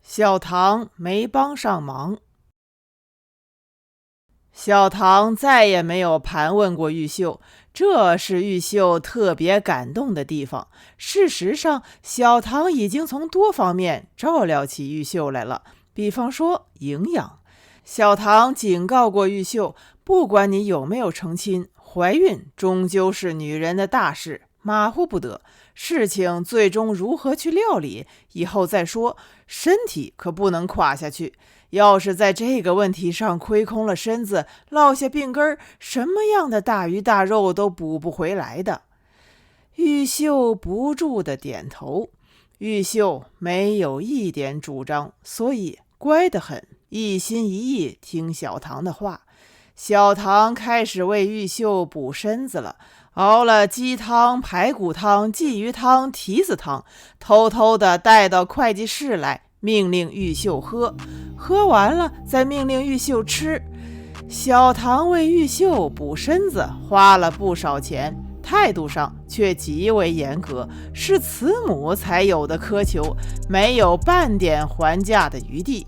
小唐没帮上忙。小唐再也没有盘问过玉秀，这是玉秀特别感动的地方。事实上，小唐已经从多方面照料起玉秀来了，比方说营养。小唐警告过玉秀，不管你有没有成亲，怀孕终究是女人的大事，马虎不得。事情最终如何去料理，以后再说，身体可不能垮下去。要是在这个问题上亏空了身子，落下病根，什么样的大鱼大肉都补不回来的。玉秀不住地点头。玉秀没有一点主张，所以乖得很，一心一意听小唐的话。小唐开始为玉秀补身子了，熬了鸡汤、排骨汤、鲫鱼汤、蹄子汤，偷偷地带到会计室来，命令玉秀喝，喝完了再命令玉秀吃。小唐为玉秀补身子花了不少钱，态度上却极为严格，是慈母才有的苛求，没有半点还价的余地。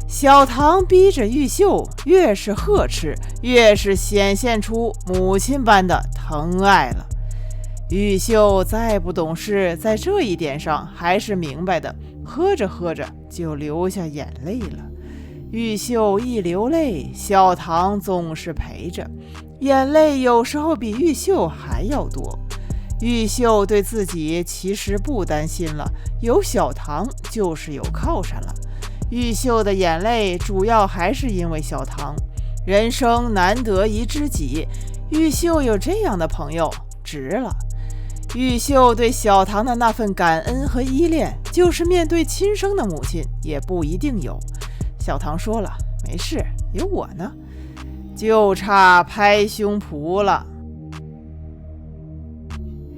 小唐逼着玉秀越是呵斥，越是显现出母亲般的疼爱了。玉秀再不懂事，在这一点上还是明白的，喝着喝着就流下眼泪了。玉秀一流泪，小唐总是陪着，眼泪有时候比玉秀还要多。玉秀对自己其实不担心了，有小唐就是有靠山了。玉秀的眼泪主要还是因为小唐，人生难得一知己，玉秀有这样的朋友，值了。玉秀对小唐的那份感恩和依恋，就是面对亲生的母亲也不一定有。小唐说了，没事，有我呢，就差拍胸脯了。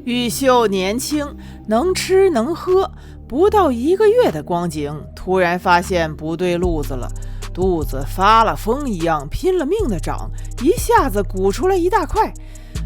玉秀年轻，能吃能喝，不到1个月的光景，突然发现不对路子了，肚子发了疯一样，拼了命的长，一下子鼓出来一大块。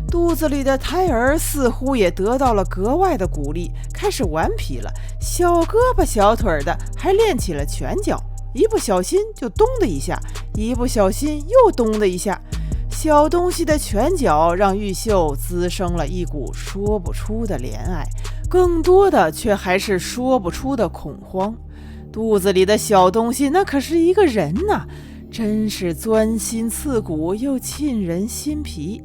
肚子里的胎儿似乎也得到了格外的鼓励，开始顽皮了，小胳膊小腿的，还练起了拳脚，一不小心就咚的一下，一不小心又咚的一下。小东西的拳脚让玉秀滋生了一股说不出的怜爱，更多的却还是说不出的恐慌。肚子里的小东西那可是一个人呐，真是钻心刺骨又沁人心脾。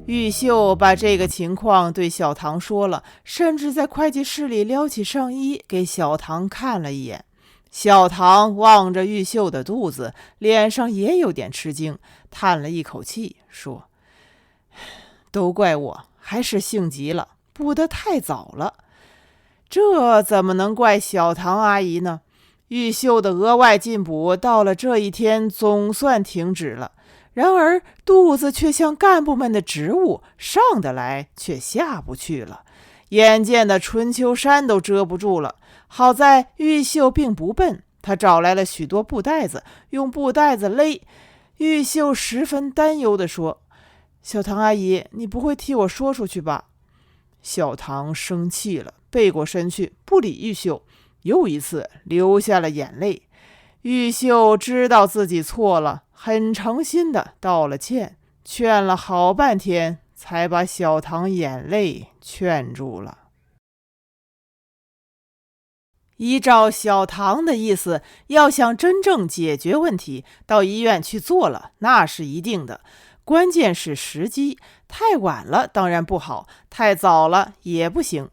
玉秀把这个情况对小唐说了，甚至在会计室里撩起上衣给小唐看了一眼。小唐望着玉秀的肚子，脸上也有点吃惊，叹了一口气说，都怪我，还是性急了，补得太早了。这怎么能怪小唐阿姨呢？玉秀的额外进补到了这一天总算停止了，然而肚子却像干部们的职务，上得来却下不去了，眼见的春秋山都遮不住了。好在玉秀并不笨，她找来了许多布袋子，用布袋子勒。玉秀十分担忧地说，小唐阿姨，你不会替我说出去吧？小唐生气了，背过身去不理玉秀，又一次流下了眼泪。玉秀知道自己错了，很诚心地道了歉，劝了好半天，才把小唐眼泪劝住了。依照小唐的意思，要想真正解决问题，到医院去做了，那是一定的。关键是时机，太晚了当然不好，太早了也不行。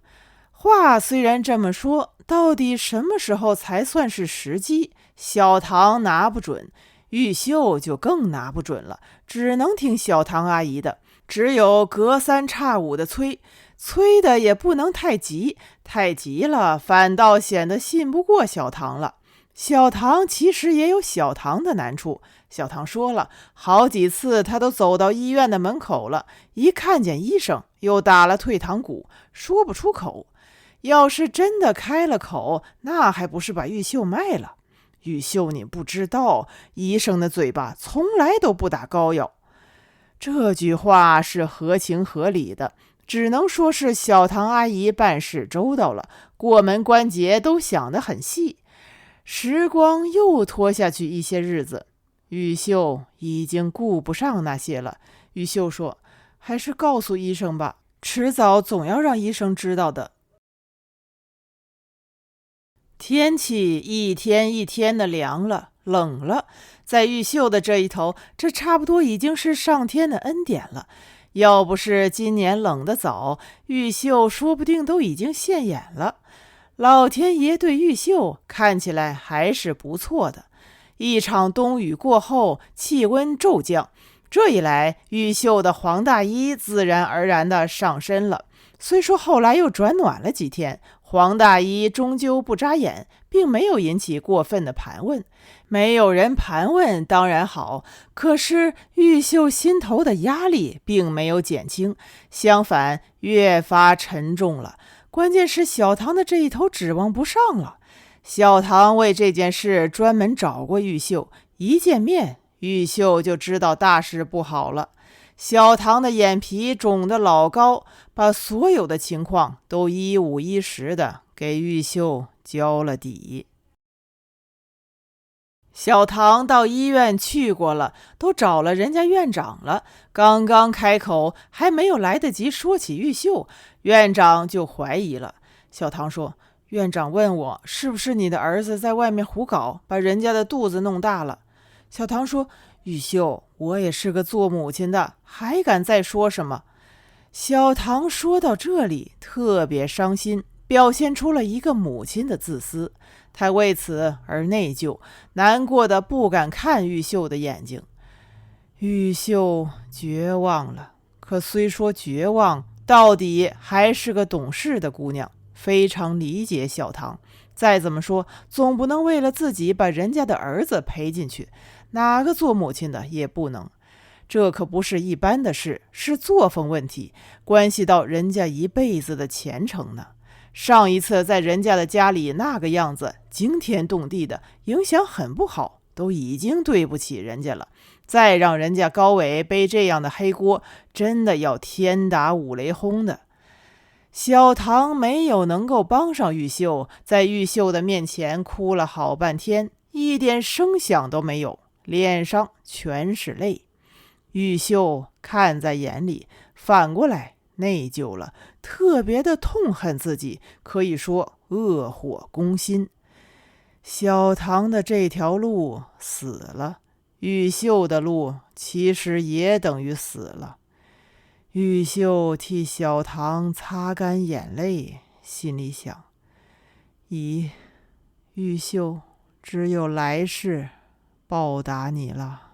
话虽然这么说，到底什么时候才算是时机？小唐拿不准，玉秀就更拿不准了，只能听小唐阿姨的，只有隔三差五的催的也不能太急，太急了反倒显得信不过小唐了。小唐其实也有小唐的难处，小唐说了，好几次他都走到医院的门口了，一看见医生又打了退堂鼓，说不出口。要是真的开了口，那还不是把玉秀卖了？玉秀，你不知道，医生的嘴巴从来都不打膏药。这句话是合情合理的，只能说是小唐阿姨办事周到了，过门关节都想得很细。时光又拖下去一些日子，玉秀已经顾不上那些了。玉秀说：“还是告诉医生吧，迟早总要让医生知道的。”天气一天一天的凉了，冷了。在玉秀的这一头，这差不多已经是上天的恩典了。要不是今年冷得早，玉秀说不定都已经现眼了。老天爷对玉秀看起来还是不错的。一场冬雨过后，气温骤降，这一来，玉秀的黄大衣自然而然地上身了。虽说后来又转暖了几天，黄大衣终究不眨眼，并没有引起过分的盘问。没有人盘问当然好，可是玉秀心头的压力并没有减轻，相反越发沉重了。关键是小唐的这一头指望不上了。小唐为这件事专门找过玉秀，一见面玉秀就知道大事不好了。小唐的眼皮肿得老高，把所有的情况都一五一十的给玉秀交了底。小唐到医院去过了，都找了人家院长了，刚刚开口，还没有来得及说起玉秀，院长就怀疑了。小唐说：“院长问我，是不是你的儿子在外面胡搞，把人家的肚子弄大了？”小唐说：“玉秀，我也是个做母亲的，还敢再说什么？”小唐说到这里特别伤心，表现出了一个母亲的自私。他为此而内疚，难过的不敢看玉秀的眼睛。玉秀绝望了，可虽说绝望，到底还是个懂事的姑娘，非常理解小唐。再怎么说，总不能为了自己把人家的儿子赔进去，哪个做母亲的也不能。这可不是一般的事，是作风问题，关系到人家一辈子的前程呢。上一次在人家的家里那个样子，惊天动地的，影响很不好，都已经对不起人家了。再让人家高伟背这样的黑锅，真的要天打五雷轰的。小唐没有能够帮上玉秀，在玉秀的面前哭了好半天，一点声响都没有，脸上全是泪。玉秀看在眼里，反过来内疚了，特别的痛恨自己，可以说恶火攻心。小唐的这条路死了，玉秀的路其实也等于死了。玉秀替小唐擦干眼泪，心里想：玉秀只有来世报答你了。